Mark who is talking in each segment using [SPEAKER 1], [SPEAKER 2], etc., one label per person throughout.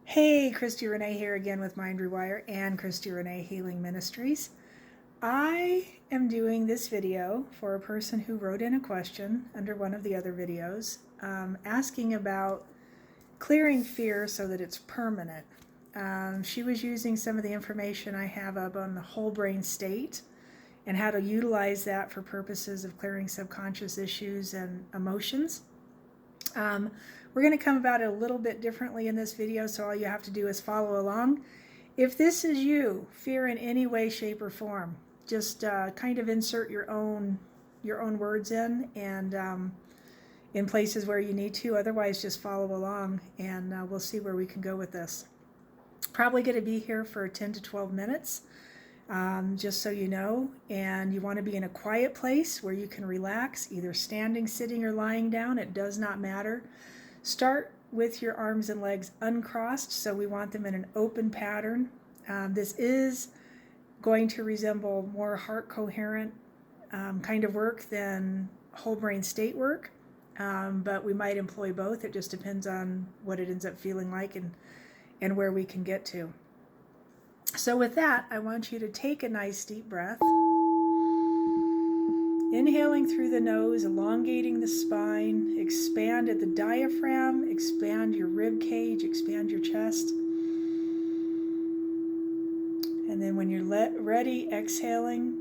[SPEAKER 1] Hey, Christy Renee here again with Mind Rewire and Christy Renee Healing Ministries. I am doing this video for a person who wrote in a question under one of the other videos asking about clearing fear so that it's permanent. She was using some of the information I have up on the whole brain state and how to utilize that for purposes of clearing subconscious issues and emotions. We're going to come about it a little bit differently in this video, so all you have to do is follow along. If this is you, fear in any way, shape, or form, just kind of insert your own words in and in places where you need to. Otherwise, just follow along, and we'll see where we can go with this. Probably going to be here for 10 to 12 minutes. Just so you know, and you want to be in a quiet place where you can relax, either standing, sitting, or lying down. It does not matter. Start with your arms and legs uncrossed, so we want them in an open pattern. This is going to resemble more heart coherent kind of work than whole brain state work, but we might employ both. It just depends on what it ends up feeling like and where we can get to. So with that, I want you to take a nice deep breath. Inhaling through the nose, elongating the spine, expand at the diaphragm, expand your rib cage, expand your chest. And then when you're ready, exhaling,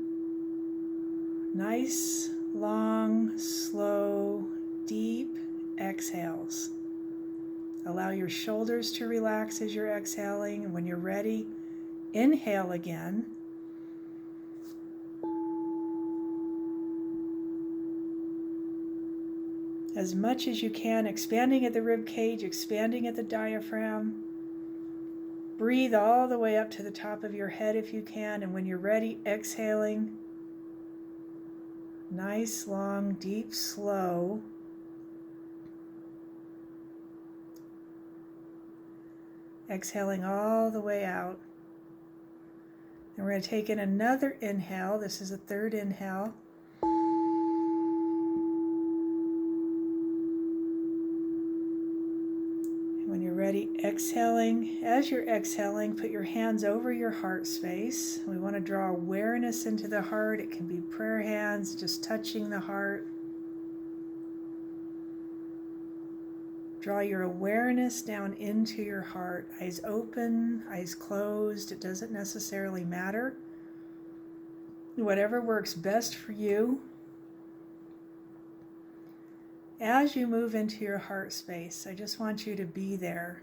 [SPEAKER 1] nice, long, slow, deep exhales. Allow your shoulders to relax as you're exhaling, and when you're ready, inhale again. As much as you can, expanding at the rib cage, expanding at the diaphragm. Breathe all the way up to the top of your head if you can, and when you're ready, exhaling. Nice, long, deep, slow. Exhaling all the way out. And we're going to take in another inhale. This is a third inhale. And when you're ready, exhaling. As you're exhaling, put your hands over your heart space. We want to draw awareness into the heart. It can be prayer hands, just touching the heart. Draw your awareness down into your heart. Eyes open, eyes closed. It doesn't necessarily matter. Whatever works best for you. As you move into your heart space, I just want you to be there.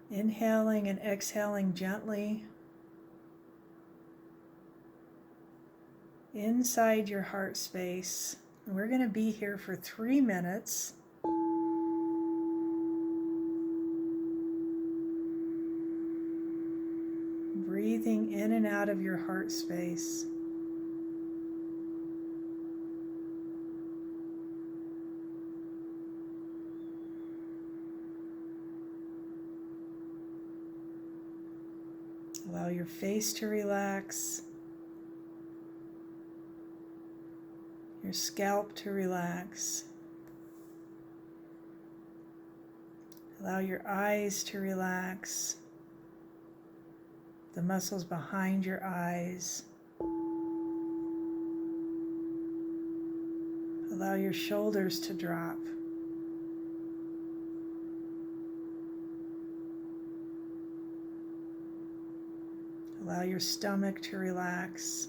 [SPEAKER 1] Inhaling and exhaling gently. Inside your heart space. We're going to be here for 3 minutes. Breathing in and out of your heart space. Allow your face to relax. Your scalp to relax. Allow your eyes to relax. The muscles behind your eyes. Allow your shoulders to drop. Allow your stomach to relax.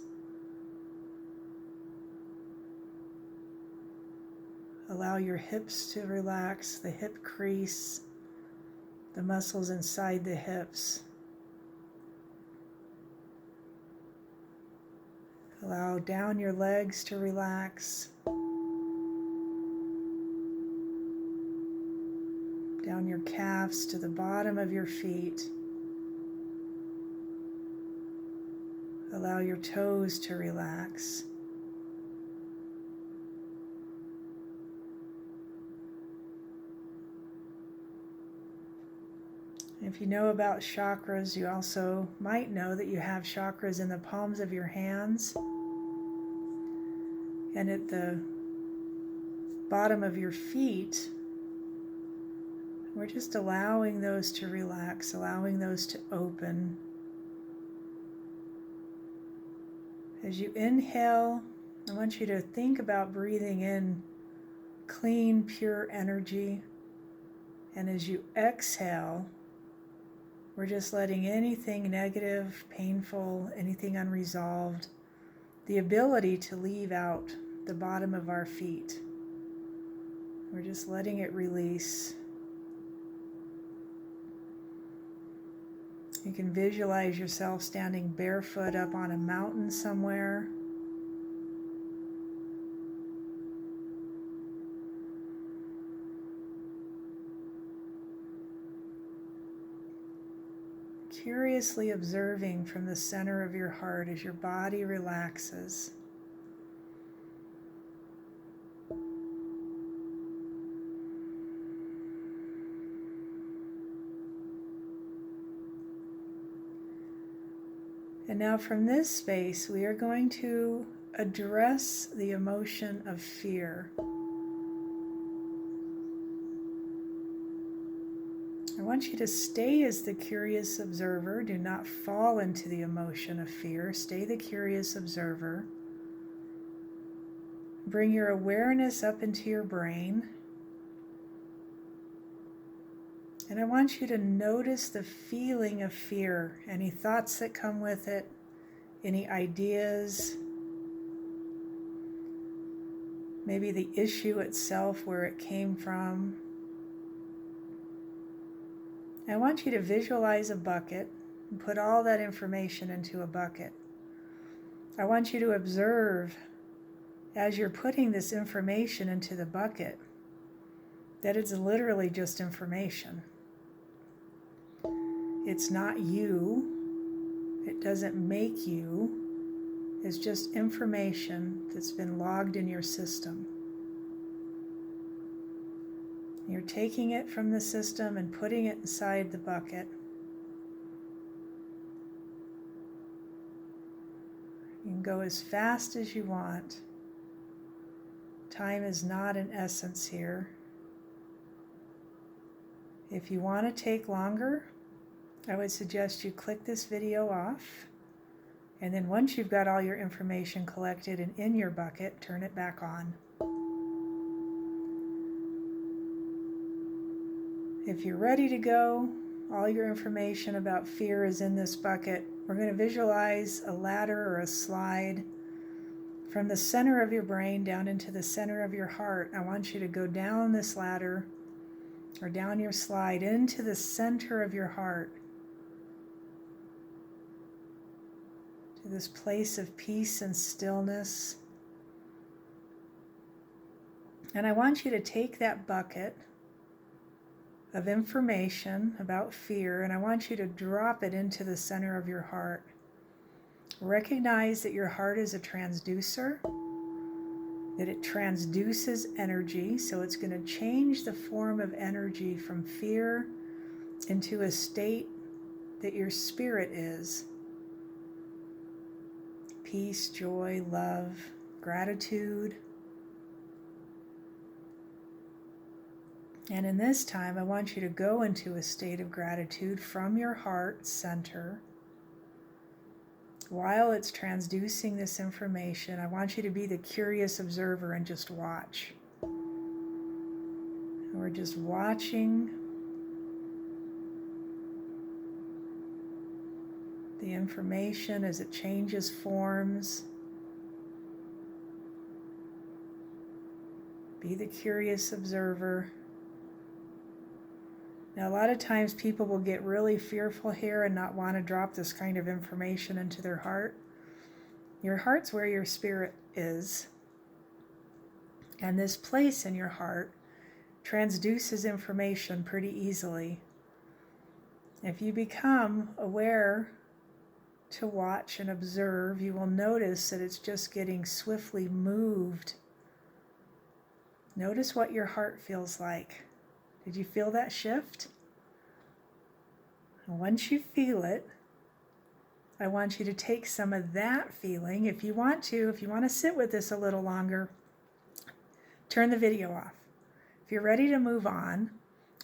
[SPEAKER 1] Allow your hips to relax, the hip crease, the muscles inside the hips. Allow down your legs to relax. Down your calves to the bottom of your feet. Allow your toes to relax. If you know about chakras, you also might know that you have chakras in the palms of your hands and at the bottom of your feet. We're just allowing those to relax, allowing those to open. As you inhale, I want you to think about breathing in clean, pure energy. And as you exhale, we're just letting anything negative, painful, anything unresolved, the ability to leave out the bottom of our feet. We're just letting it release. You can visualize yourself standing barefoot up on a mountain somewhere. Curiously observing from the center of your heart as your body relaxes. And now from this space, we are going to address the emotion of fear. I want you to stay as the curious observer. Do not fall into the emotion of fear. Stay the curious observer. Bring your awareness up into your brain. And I want you to notice the feeling of fear, any thoughts that come with it, any ideas, maybe the issue itself, where it came from. I want you to visualize a bucket and put all that information into a bucket. I want you to observe as you're putting this information into the bucket that it's literally just information. It's not you. It doesn't make you. It's just information that's been logged in your system. You're taking it from the system and putting it inside the bucket. You can go as fast as you want. Time is not an essence here. If you want to take longer, I would suggest you click this video off, and then once you've got all your information collected and in your bucket, turn it back on. If you're ready to go, all your information about fear is in this bucket. We're going to visualize a ladder or a slide from the center of your brain down into the center of your heart. I want you to go down this ladder or down your slide into the center of your heart, to this place of peace and stillness. And I want you to take that bucket of information about fear, and I want you to drop it into the center of your heart. Recognize that your heart is a transducer, that it transduces energy, so it's going to change the form of energy from fear into a state that your spirit is. Peace, joy, love, gratitude. And in this time, I want you to go into a state of gratitude from your heart center. While it's transducing this information, I want you to be the curious observer and just watch. And we're just watching the information as it changes forms. Be the curious observer. Now, a lot of times people will get really fearful here and not want to drop this kind of information into their heart. Your heart's where your spirit is. And this place in your heart transduces information pretty easily. If you become aware to watch and observe, you will notice that it's just getting swiftly moved. Notice what your heart feels like. Did you feel that shift? And once you feel it, I want you to take some of that feeling. If you want to sit with this a little longer, turn the video off. If you're ready to move on,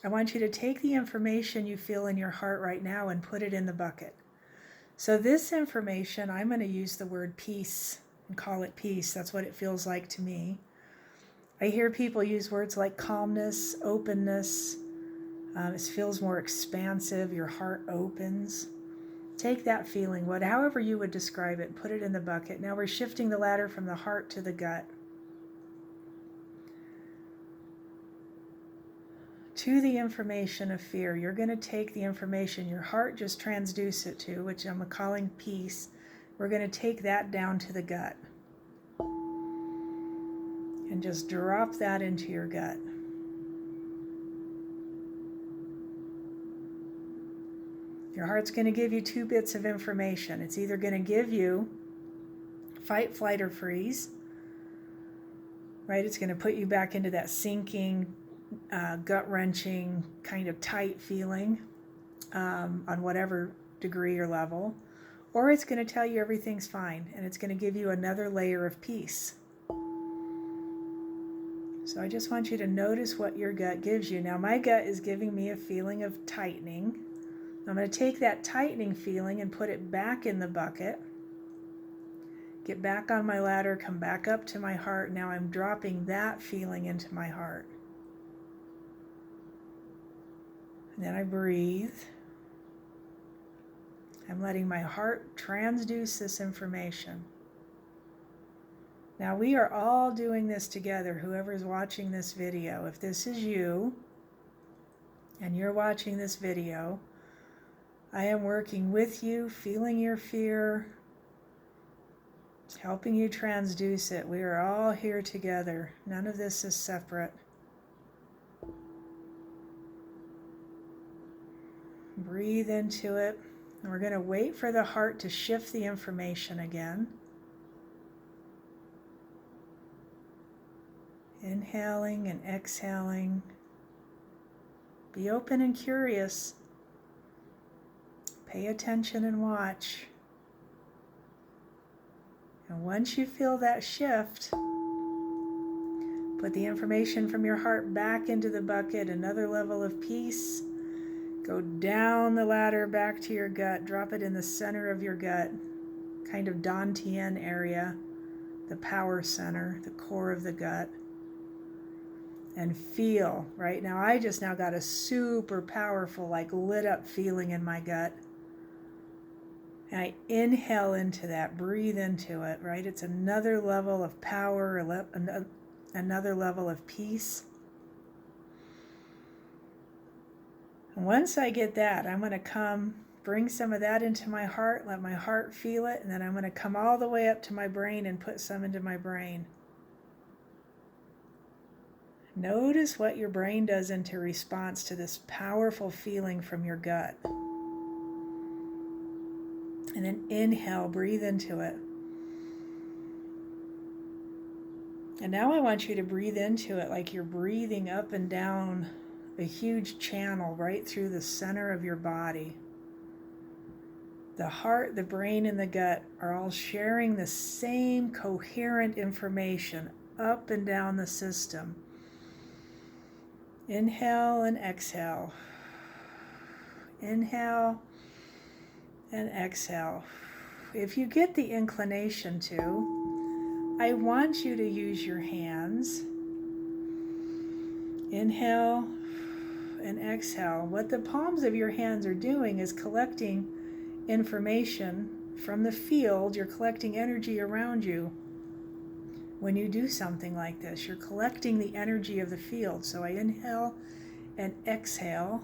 [SPEAKER 1] I want you to take the information you feel in your heart right now and put it in the bucket. So this information, I'm going to use the word peace and call it peace. That's what it feels like to me. I hear people use words like calmness, openness. It feels more expansive. Your heart opens. Take that feeling, however you would describe it, put it in the bucket. Now we're shifting the ladder from the heart to the gut. To the information of fear, you're going to take the information your heart just transduced it to, which I'm calling peace. We're going to take that down to the gut. And just drop that into your gut. Your heart's going to give you two bits of information. It's either going to give you fight, flight, or freeze. Right? It's going to put you back into that sinking, gut-wrenching, kind of tight feeling on whatever degree or level. Or it's going to tell you everything's fine, and it's going to give you another layer of peace. So I just want you to notice what your gut gives you. Now my gut is giving me a feeling of tightening. I'm going to take that tightening feeling and put it back in the bucket. Get back on my ladder, come back up to my heart. Now I'm dropping that feeling into my heart. And then I breathe. I'm letting my heart transduce this information. Now we are all doing this together, whoever's watching this video. If this is you and you're watching this video, I am working with you, feeling your fear, helping you transduce it. We are all here together. None of this is separate. Breathe into it. And we're going to wait for the heart to shift the information again. Inhaling and exhaling. Be open and curious. Pay attention and watch. And once you feel that shift, put the information from your heart back into the bucket, another level of peace. Go down the ladder back to your gut. Drop it in the center of your gut, kind of Dantian area, the power center, the core of the gut. And feel, right now, I just now got a super powerful, like lit up feeling in my gut. And I inhale into that, breathe into it, right? It's another level of power, another level of peace. And once I get that, I'm going to bring some of that into my heart, let my heart feel it, and then I'm going to come all the way up to my brain and put some into my brain. Notice what your brain does into response to this powerful feeling from your gut. And then inhale, breathe into it. And now I want you to breathe into it like you're breathing up and down a huge channel right through the center of your body. The heart, the brain, and the gut are all sharing the same coherent information up and down the system. Inhale and exhale. Inhale and exhale. If you get the inclination to, I want you to use your hands. Inhale and exhale. What the palms of your hands are doing is collecting information from the field. You're collecting energy around you. When you do something like this, you're collecting the energy of the field. So I inhale and exhale,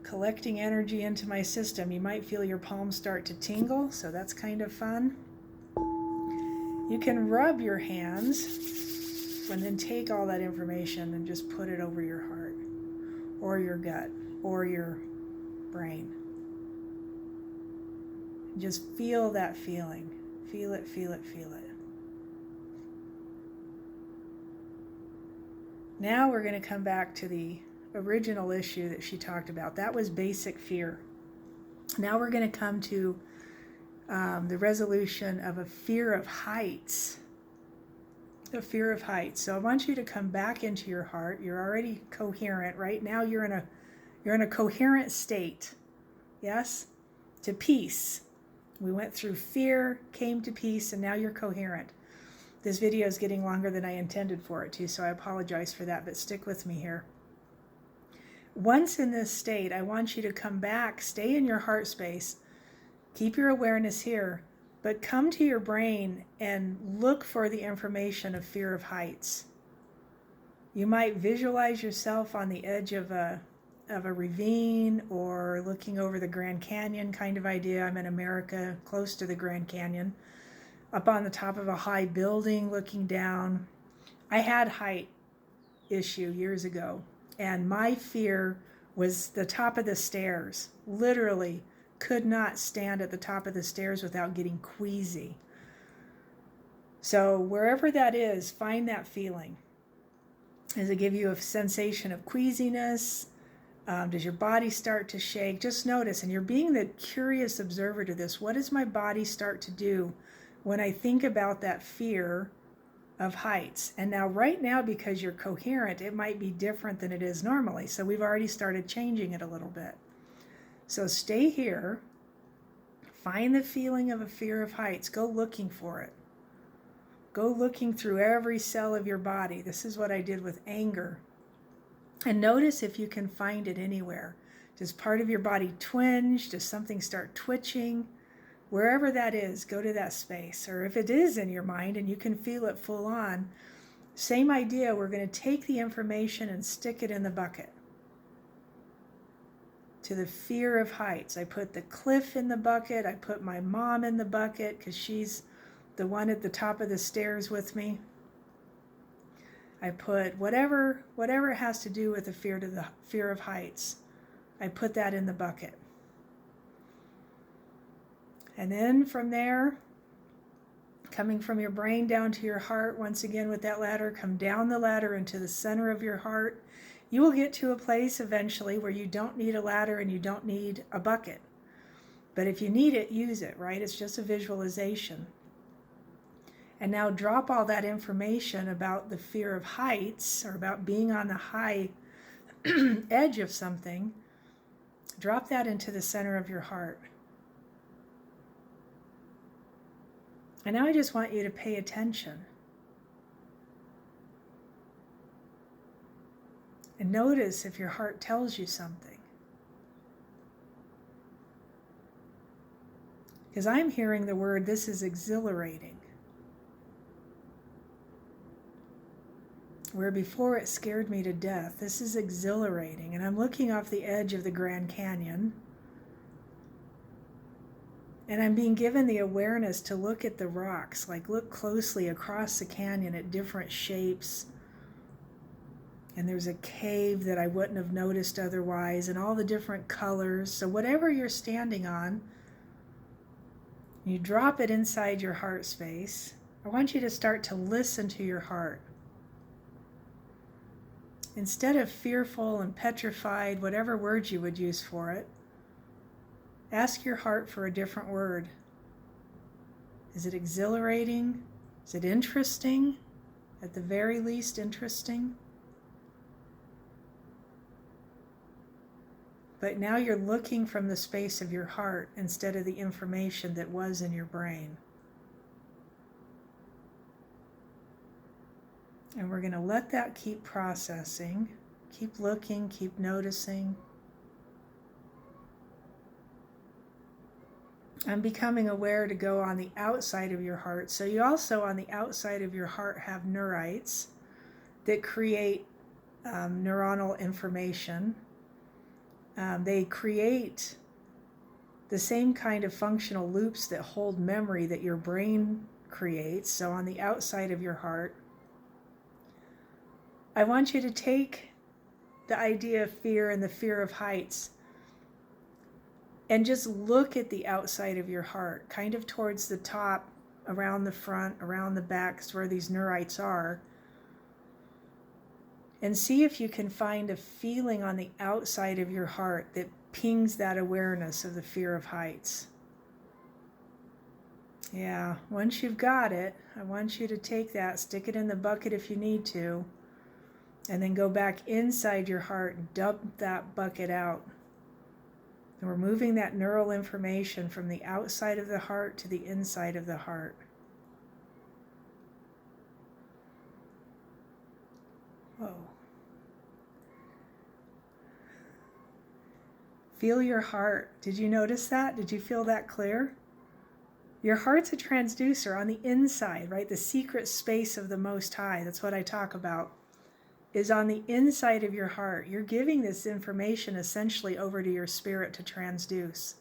[SPEAKER 1] collecting energy into my system. You might feel your palms start to tingle, so that's kind of fun. You can rub your hands and then take all that information and just put it over your heart or your gut or your brain. Just feel that feeling. Feel it, feel it, feel it. Now we're going to come back to the original issue that she talked about. That was basic fear. Now we're going to come to the resolution of a fear of heights. the fear of heights. So I want you to come back into your heart. You're already coherent. Right now you're in a coherent state. Yes? To peace. We went through fear, came to peace, and now you're coherent. This video is getting longer than I intended for it to, so I apologize for that, but stick with me here. Once in this state, I want you to come back, stay in your heart space, keep your awareness here, but come to your brain and look for the information of fear of heights. You might visualize yourself on the edge of a ravine or looking over the Grand Canyon kind of idea. I'm in America, close to the Grand Canyon, up on the top of a high building looking down. I had height issue years ago, and my fear was the top of the stairs. Literally could not stand at the top of the stairs without getting queasy. So wherever that is, find that feeling. Does it give you a sensation of queasiness? Does your body start to shake? Just notice, and you're being the curious observer to this. What does my body start to do when I think about that fear of heights? And now, right now, because you're coherent, it might be different than it is normally. So we've already started changing it a little bit. So stay here. Find the feeling of a fear of heights. Go looking for it. Go looking through every cell of your body. This is what I did with anger. And notice if you can find it anywhere. Does part of your body twinge? Does something start twitching? Wherever that is, go to that space. Or if it is in your mind and you can feel it full on, same idea. We're going to take the information and stick it in the bucket. To the fear of heights. I put the cliff in the bucket. I put my mom in the bucket because she's the one at the top of the stairs with me. I put whatever has to do with the fear of heights. I put that in the bucket. And then from there, coming from your brain down to your heart, once again with that ladder, come down the ladder into the center of your heart. You will get to a place eventually where you don't need a ladder and you don't need a bucket. But if you need it, use it, right? It's just a visualization. And now drop all that information about the fear of heights or about being on the high edge of something. Drop that into the center of your heart. And now I just want you to pay attention. And notice if your heart tells you something. Because I'm hearing the word, this is exhilarating. Where before it scared me to death, this is exhilarating. And I'm looking off the edge of the Grand Canyon. And I'm being given the awareness to look at the rocks, like look closely across the canyon at different shapes. And there's a cave that I wouldn't have noticed otherwise, and all the different colors. So whatever you're standing on, you drop it inside your heart space. I want you to start to listen to your heart. Instead of fearful and petrified, whatever words you would use for it, ask your heart for a different word. Is it exhilarating? Is it interesting? At the very least, interesting? But now you're looking from the space of your heart instead of the information that was in your brain. And we're going to let that keep processing, keep looking, keep noticing. I'm becoming aware to go on the outside of your heart. So you also, on the outside of your heart, have neurites that create neuronal information. They create the same kind of functional loops that hold memory that your brain creates. So on the outside of your heart, I want you to take the idea of fear and the fear of heights and just look at the outside of your heart, kind of towards the top, around the front, around the back, is where these neurites are. And see if you can find a feeling on the outside of your heart that pings that awareness of the fear of heights. Yeah, once you've got it, I want you to take that, stick it in the bucket if you need to, and then go back inside your heart and dump that bucket out. And we're moving that neural information from the outside of the heart to the inside of the heart. Whoa. Feel your heart. Did you notice that? Did you feel that clear? Your heart's a transducer on the inside, right? The secret space of the Most High, that's what I talk about, is on the inside of your heart. You're giving this information essentially over to your spirit to transduce.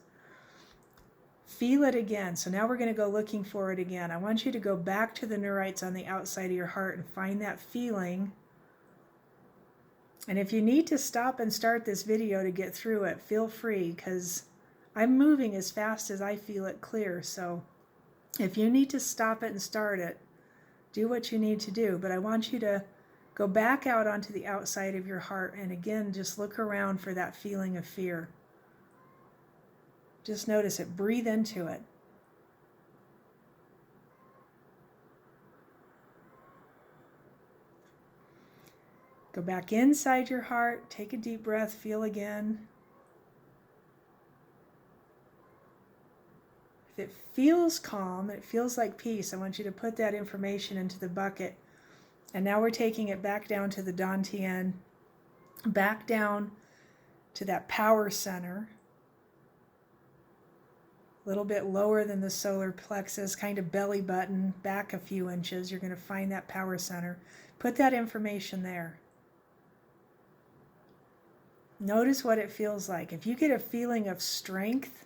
[SPEAKER 1] Feel it again. So now we're going to go looking for it again. I want you to go back to the neurites on the outside of your heart and find that feeling. And if you need to stop and start this video to get through it, feel free, because I'm moving as fast as I feel it clear. So if you need to stop it and start it, do what you need to do. But I want you to go back out onto the outside of your heart and again, just look around for that feeling of fear. Just notice it. Breathe into it. Go back inside your heart. Take a deep breath. Feel again. If it feels calm, it feels like peace, I want you to put that information into the bucket. And now we're taking it back down to the Dantian, back down to that power center. A little bit lower than the solar plexus, kind of belly button, back a few inches. You're going to find that power center. Put that information there. Notice what it feels like. If you get a feeling of strength,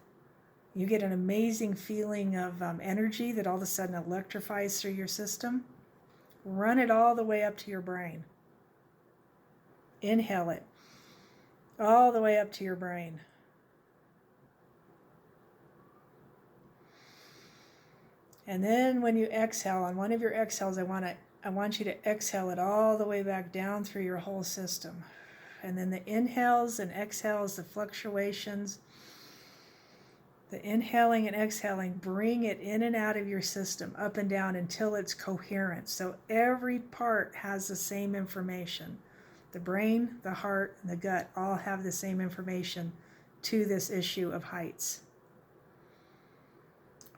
[SPEAKER 1] you get an amazing feeling of energy that all of a sudden electrifies through your system, run it all the way up to your brain. Inhale it all the way up to your brain. And then when you exhale, on one of your exhales, I want you to exhale it all the way back down through your whole system. And then the inhales and exhales, the fluctuations, the inhaling and exhaling, bring it in and out of your system, up and down until it's coherent. So every part has the same information. The brain, the heart, and the gut all have the same information to this issue of heights.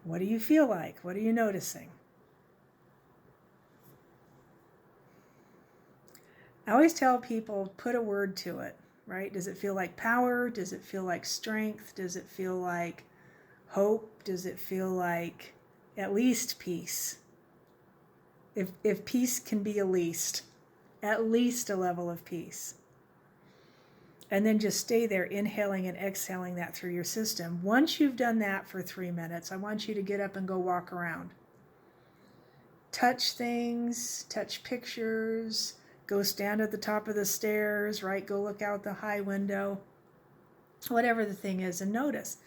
[SPEAKER 1] What do you feel like? What are you noticing? I always tell people, put a word to it, right? Does it feel like power? Does it feel like strength? Does it feel like hope? Does it feel like at least peace? If peace can be at least a level of peace. And then just stay there, inhaling and exhaling that through your system. Once you've done that for 3 minutes, I want you to get up and go walk around. Touch things, touch pictures, go stand at the top of the stairs, right? Go look out the high window, whatever the thing is, and notice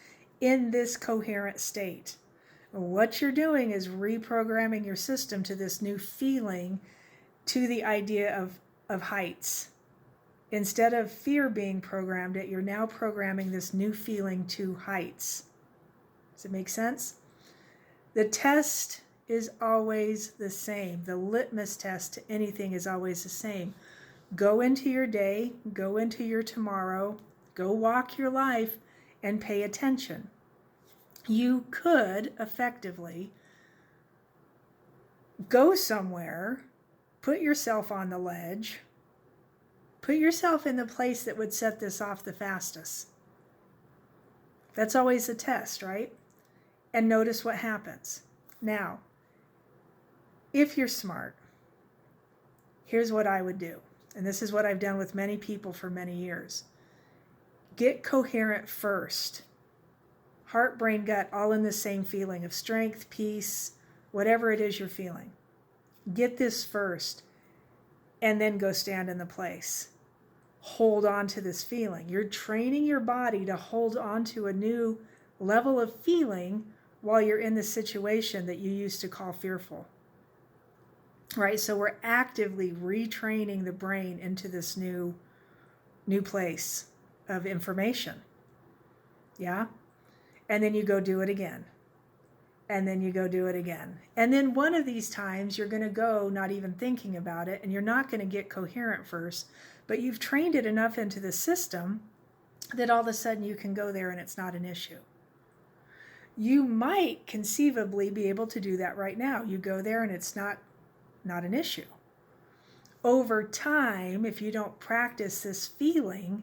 [SPEAKER 1] in this coherent state. What you're doing is reprogramming your system to this new feeling, to the idea of heights. Instead of fear being programmed, you're now programming this new feeling to heights. Does it make sense? The test is always the same. The litmus test to anything is always the same. Go into your day, go into your tomorrow, go walk your life, and pay attention. You could effectively go somewhere, put yourself on the ledge, put yourself in the place that would set this off the fastest. That's always a test, right? And notice what happens. Now, if you're smart, here's what I would do. And this is what I've done with many people for many years. Get coherent first. Heart, brain, gut, all in the same feeling of strength, peace, whatever it is you're feeling. Get this first, and then go stand in the place. Hold on to this feeling. You're training your body to hold on to a new level of feeling while you're in the situation that you used to call fearful. Right? So we're actively retraining the brain into this new place of information. Yeah? And then you go do it again. and then you go do it again. And then one of these times you're going to go not even thinking about it, and you're not going to get coherent first, but you've trained it enough into the system that all of a sudden you can go there and it's not an issue. You might conceivably be able to do that right now. You go there and it's not an issue. Over time, if you don't practice this feeling,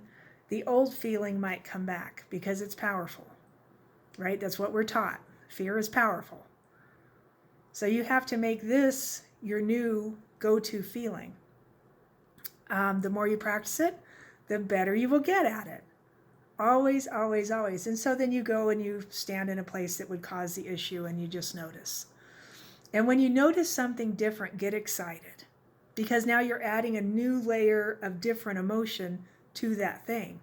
[SPEAKER 1] the old feeling might come back because it's powerful, right? That's what we're taught. Fear is powerful. So you have to make this your new go-to feeling. The more you practice it, the better you will get at it. Always, always, always. And so then you go and you stand in a place that would cause the issue and you just notice. And when you notice something different, get excited, because now you're adding a new layer of different emotion to that thing.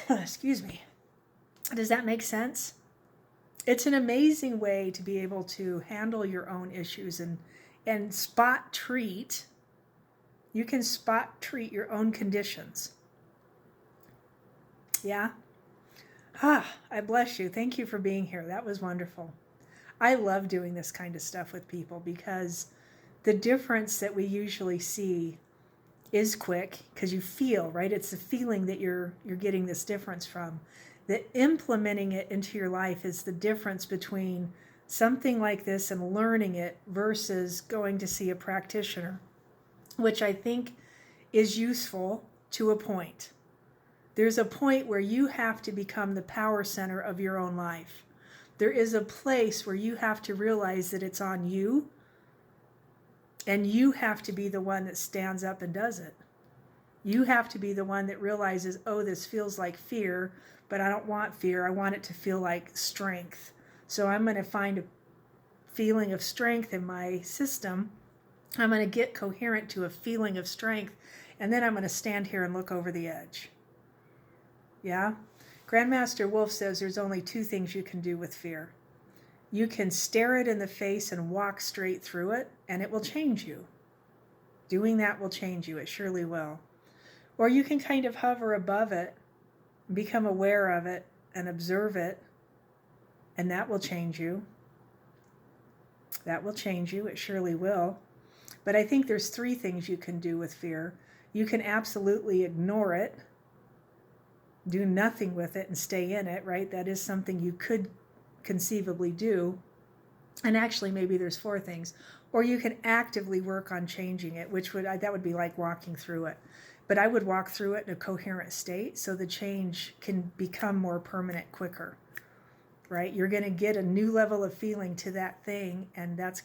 [SPEAKER 1] Excuse me. Does that make sense? It's an amazing way to be able to handle your own issues and spot treat. You can spot treat your own conditions. Yeah? I bless you. Thank you for being here. That was wonderful. I love doing this kind of stuff with people because the difference that we usually see is quick, because you feel, right? It's the feeling that you're getting this difference from. That implementing it into your life is the difference between something like this and learning it versus going to see a practitioner, which I think is useful to a point. There's a point where you have to become the power center of your own life. There is a place where you have to realize that it's on you, and you have to be the one that stands up and does it. You have to be the one that realizes, oh, this feels like fear, but I don't want fear. I want it to feel like strength. So I'm going to find a feeling of strength in my system. I'm going to get coherent to a feeling of strength, and then I'm going to stand here and look over the edge. Yeah? Grandmaster Wolf says there's only two things you can do with fear. You can stare it in the face and walk straight through it, and it will change you. Doing that will change you. It surely will. Or you can kind of hover above it, become aware of it, and observe it, and that will change you. That will change you. It surely will. But I think there's three things you can do with fear. You can absolutely ignore it, do nothing with it, and stay in it, right? That is something you could conceivably do. And actually, maybe there's four things. Or you can actively work on changing it, that would be like walking through it. But I would walk through it in a coherent state so the change can become more permanent quicker, right? You're going to get a new level of feeling to that thing, and that's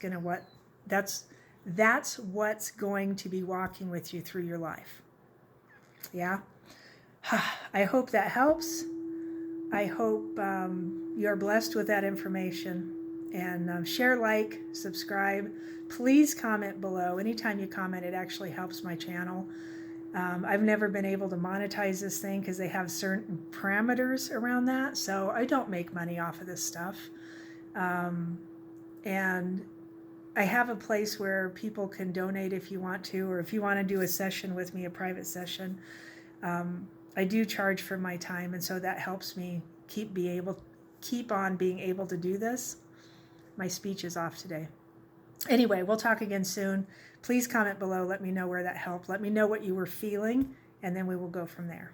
[SPEAKER 1] what's going to be walking with you through your life. Yeah? I hope that helps. I hope you're blessed with that information. And share, like, subscribe. Please comment below. Anytime you comment, it actually helps my channel. I've never been able to monetize this thing because they have certain parameters around that. So I don't make money off of this stuff. And I have a place where people can donate if you want to, or if you want to do a session with me, a private session. I do charge for my time, and so that helps me keep on being able to do this. My speech is off today. Anyway, we'll talk again soon. Please comment below. Let me know where that helped. Let me know what you were feeling, and then we will go from there.